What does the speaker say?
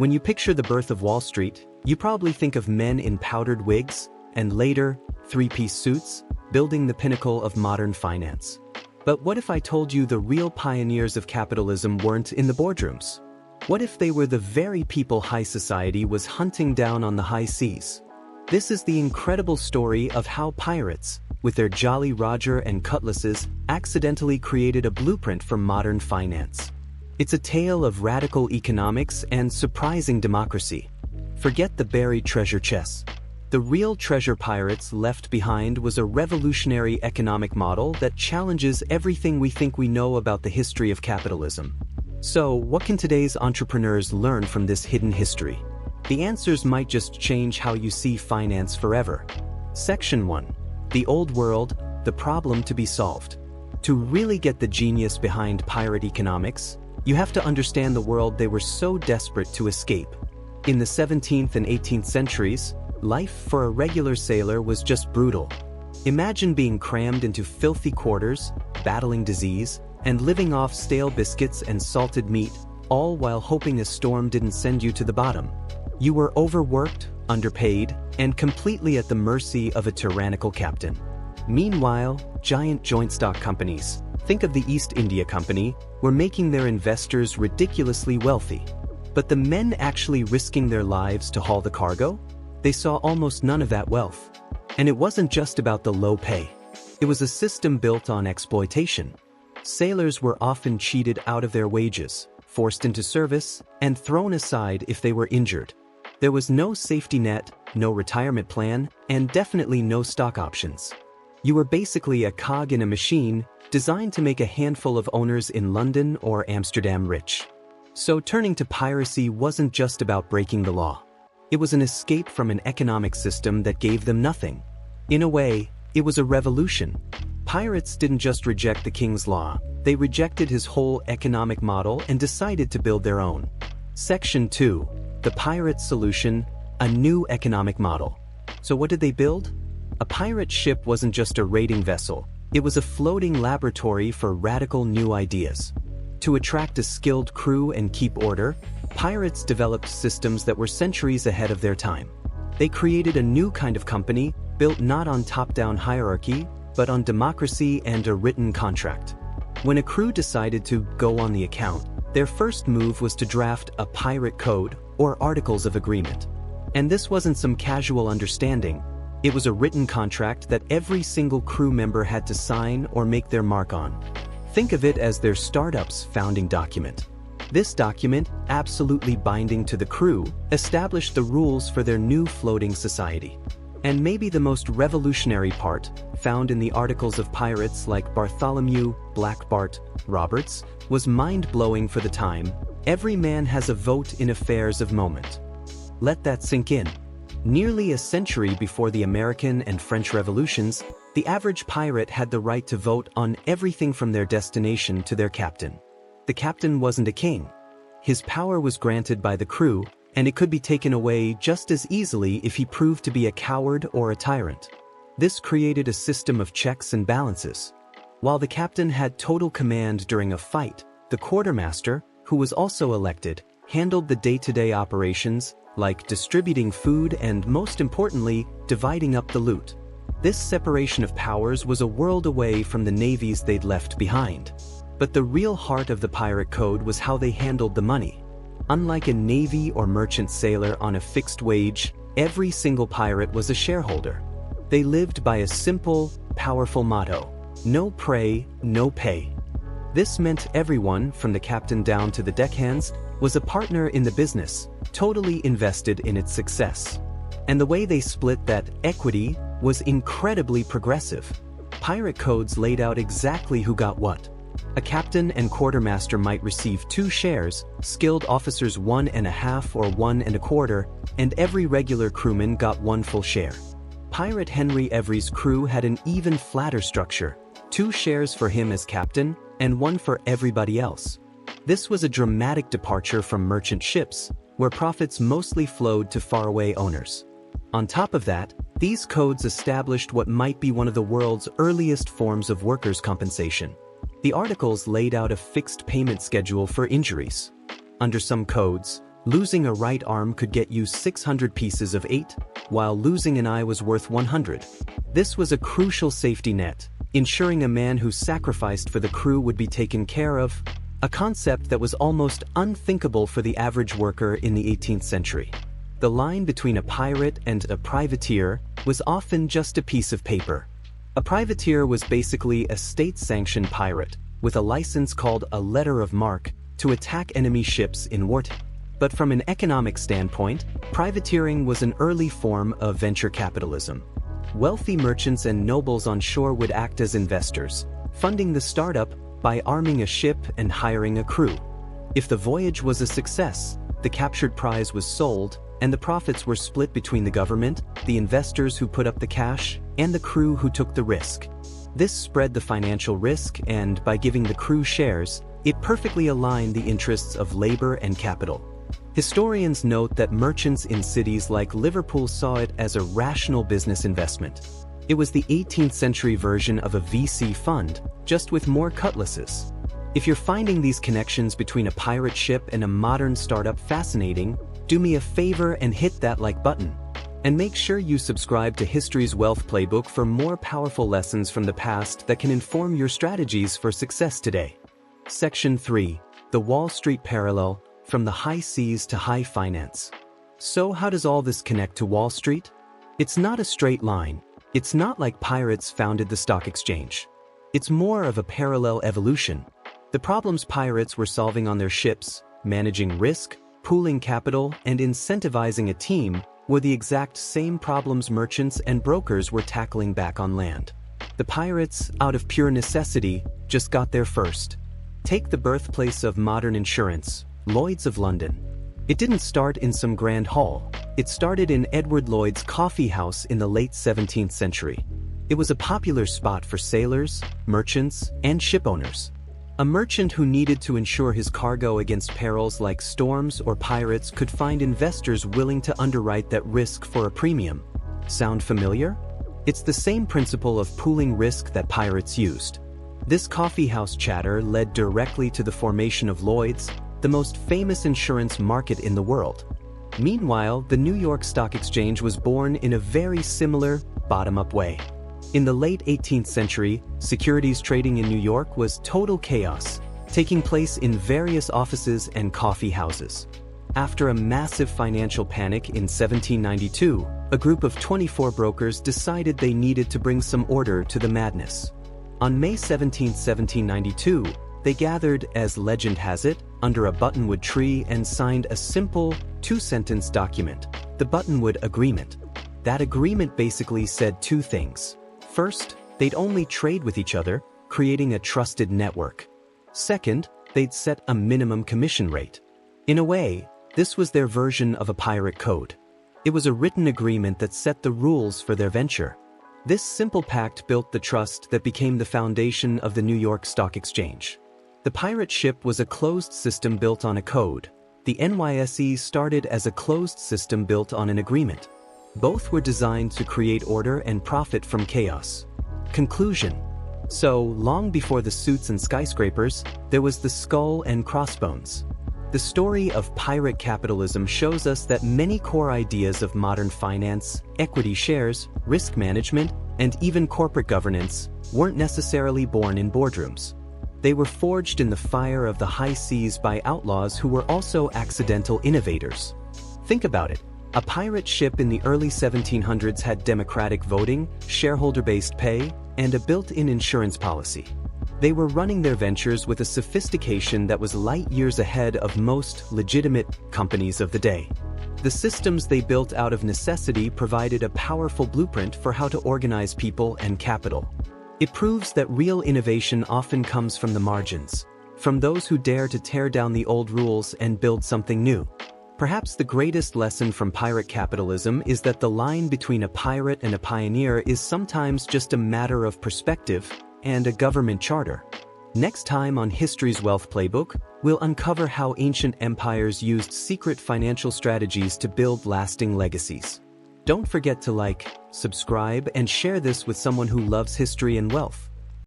When you picture the birth of Wall Street, you probably think of men in powdered wigs, and later, three-piece suits, building the pinnacle of modern finance. But what if I told you the real pioneers of capitalism weren't in the boardrooms? What if they were the very people high society was hunting down on the high seas? This is the incredible story of how pirates, with their Jolly Roger and cutlasses, accidentally created a blueprint for modern finance. It's a tale of radical economics and surprising democracy. Forget the buried treasure chests. The real treasure pirates left behind was a revolutionary economic model that challenges everything we think we know about the history of capitalism. So, what can today's entrepreneurs learn from this hidden history? The answers might just change how you see finance forever. Section 1. The Old World, the problem to be solved. To really get the genius behind pirate economics, you have to understand the world they were so desperate to escape. In the 17th and 18th centuries, life for a regular sailor was just brutal. Imagine being crammed into filthy quarters, battling disease, and living off stale biscuits and salted meat, all while hoping a storm didn't send you to the bottom. You were overworked, underpaid, and completely at the mercy of a tyrannical captain. Meanwhile, giant joint stock companies, think of the East India Company, were making their investors ridiculously wealthy. But the men actually risking their lives to haul the cargo? They saw almost none of that wealth. And it wasn't just about the low pay. It was a system built on exploitation. Sailors were often cheated out of their wages, forced into service, and thrown aside if they were injured. There was no safety net, no retirement plan, and definitely no stock options. You were basically a cog in a machine designed to make a handful of owners in London or Amsterdam rich. So turning to piracy wasn't just about breaking the law. It was an escape from an economic system that gave them nothing. In a way, it was a revolution. Pirates didn't just reject the king's law, they rejected his whole economic model and decided to build their own. Section 2. The Pirate Solution, a new economic model. So what did they build? A pirate ship wasn't just a raiding vessel, it was a floating laboratory for radical new ideas. To attract a skilled crew and keep order, pirates developed systems that were centuries ahead of their time. They created a new kind of company, built not on top-down hierarchy, but on democracy and a written contract. When a crew decided to go on the account, their first move was to draft a pirate code, or Articles of Agreement. And this wasn't some casual understanding. It was a written contract that every single crew member had to sign or make their mark on. Think of it as their startup's founding document. This document, absolutely binding to the crew, established the rules for their new floating society. And maybe the most revolutionary part, found in the Articles of pirates like Bartholomew, Black Bart, Roberts, was mind-blowing for the time. Every man has a vote in affairs of moment. Let that sink in. Nearly a century before the American and French revolutions, the average pirate had the right to vote on everything from their destination to their captain. The captain wasn't a king. His power was granted by the crew, and it could be taken away just as easily if he proved to be a coward or a tyrant. This created a system of checks and balances. While the captain had total command during a fight, the quartermaster, who was also elected, handled the day-to-day operations, like distributing food and, most importantly, dividing up the loot. This separation of powers was a world away from the navies they'd left behind. But the real heart of the pirate code was how they handled the money. Unlike a navy or merchant sailor on a fixed wage, every single pirate was a shareholder. They lived by a simple, powerful motto: no prey, no pay. This meant everyone, from the captain down to the deckhands, was a partner in the business, totally invested in its success. And the way they split that equity was incredibly progressive. Pirate codes laid out exactly who got what. A captain and quartermaster might receive 2 shares, skilled officers 1.5 or 1.25, and every regular crewman got 1 full share. Pirate Henry Every's crew had an even flatter structure: 2 shares for him as captain, and 1 for everybody else. This was a dramatic departure from merchant ships, where profits mostly flowed to faraway owners. On top of that, these codes established what might be one of the world's earliest forms of workers' compensation. The articles laid out a fixed payment schedule for injuries. Under some codes, Losing a right arm could get you 600 pieces of 8, while losing an eye was worth 100. This was a crucial safety net, ensuring a man who sacrificed for the crew would be taken care of, a concept that was almost unthinkable for the average worker in the 18th century. The line between a pirate and a privateer was often just a piece of paper. A privateer was basically a state-sanctioned pirate, with a license called a letter of marque to attack enemy ships in wartime. But from an economic standpoint, privateering was an early form of venture capitalism. Wealthy merchants and nobles on shore would act as investors, funding the startup by arming a ship and hiring a crew. If the voyage was a success, the captured prize was sold, and the profits were split between the government, the investors who put up the cash, and the crew who took the risk. This spread the financial risk, and by giving the crew shares, it perfectly aligned the interests of labor and capital. Historians note that merchants in cities like Liverpool saw it as a rational business investment. It was the 18th century version of a VC fund, just with more cutlasses. If you're finding these connections between a pirate ship and a modern startup fascinating, do me a favor and hit that like button. And make sure you subscribe to History's Wealth Playbook for more powerful lessons from the past that can inform your strategies for success today. Section 3. The Wall Street Parallel, from the high seas to high finance. So how does all this connect to Wall Street? It's not a straight line. It's not like pirates founded the stock exchange. It's more of a parallel evolution. The problems pirates were solving on their ships, managing risk, pooling capital, and incentivizing a team, were the exact same problems merchants and brokers were tackling back on land. The pirates, out of pure necessity, just got there first. Take the birthplace of modern insurance, Lloyd's of London. It didn't start in some grand hall. It started in Edward Lloyd's coffee house in the late 17th century. It was a popular spot for sailors, merchants, and ship owners. A merchant who needed to insure his cargo against perils like storms or pirates could find investors willing to underwrite that risk for a premium. Sound familiar? It's the same principle of pooling risk that pirates used. This coffeehouse chatter led directly to the formation of Lloyd's, the most famous insurance market in the world. Meanwhile, the New York Stock Exchange was born in a very similar, bottom-up way. In the late 18th century, securities trading in New York was total chaos, taking place in various offices and coffee houses. After a massive financial panic in 1792, a group of 24 brokers decided they needed to bring some order to the madness. On May 17, 1792, they gathered, as legend has it, under a buttonwood tree and signed a simple, two-sentence document, the Buttonwood Agreement. That agreement basically said two things. First, they'd only trade with each other, creating a trusted network. Second, they'd set a minimum commission rate. In a way, this was their version of a pirate code. It was a written agreement that set the rules for their venture. This simple pact built the trust that became the foundation of the New York Stock Exchange. The pirate ship was a closed system built on a code. The NYSE started as a closed system built on an agreement. Both were designed to create order and profit from chaos. Conclusion. So, long before the suits and skyscrapers, there was the skull and crossbones. The story of pirate capitalism shows us that many core ideas of modern finance, equity shares, risk management, and even corporate governance weren't necessarily born in boardrooms. They were forged in the fire of the high seas by outlaws who were also accidental innovators. Think about it. A pirate ship in the early 1700s had democratic voting, shareholder-based pay, and a built-in insurance policy. They were running their ventures with a sophistication that was light years ahead of most legitimate companies of the day. The systems they built out of necessity provided a powerful blueprint for how to organize people and capital. It proves that real innovation often comes from the margins, from those who dare to tear down the old rules and build something new. Perhaps the greatest lesson from pirate capitalism is that the line between a pirate and a pioneer is sometimes just a matter of perspective and a government charter. Next time on History's Wealth Playbook, we'll uncover how ancient empires used secret financial strategies to build lasting legacies. Don't forget to like, subscribe, and share this with someone who loves history and wealth.